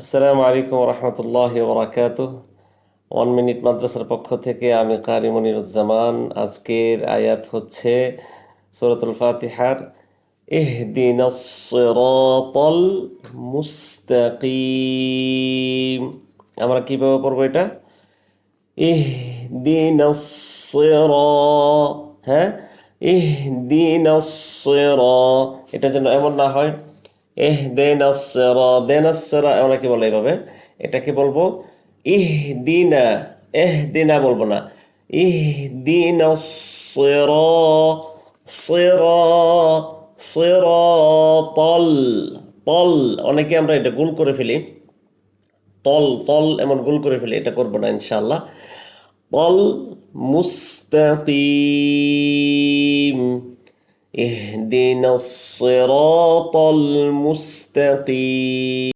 আসসালামু আলাইকুম রহমতুল্লাহি ওবরাকাতুহ। 1 মিনিট মাদ্রাসার পক্ষ থেকে আমি কারি মনিরুজ্জামান। আজকের আয়াত হচ্ছে সূরাতুল ফাতিহার ইহদিনাস সিরাতাল মুস্তাকিম। আমরা কিভাবে পড়বো এটা? ইহদিনাস সিরা, হ্যাঁ, ইহদিনাস সিরা, এটা যেন এমন না হয় ইহদিনাস সিরা দেনাস সিরা, অনেকে বলে এভাবে। এটাকে বলবো ইহদিনা, ইহদিনা বলবো না, ইহদিনাস সিরা, সিরা, সিরাতাল, তল, অনেকে আমরা এটা গোল করে ফেলি, তল তল এমন গোল করে ফেলি, এটা করবো না ইনশাআল্লাহ। তল মুস্তাকিম, ইহদিনাস সিরাতাল মুস্তাকিম।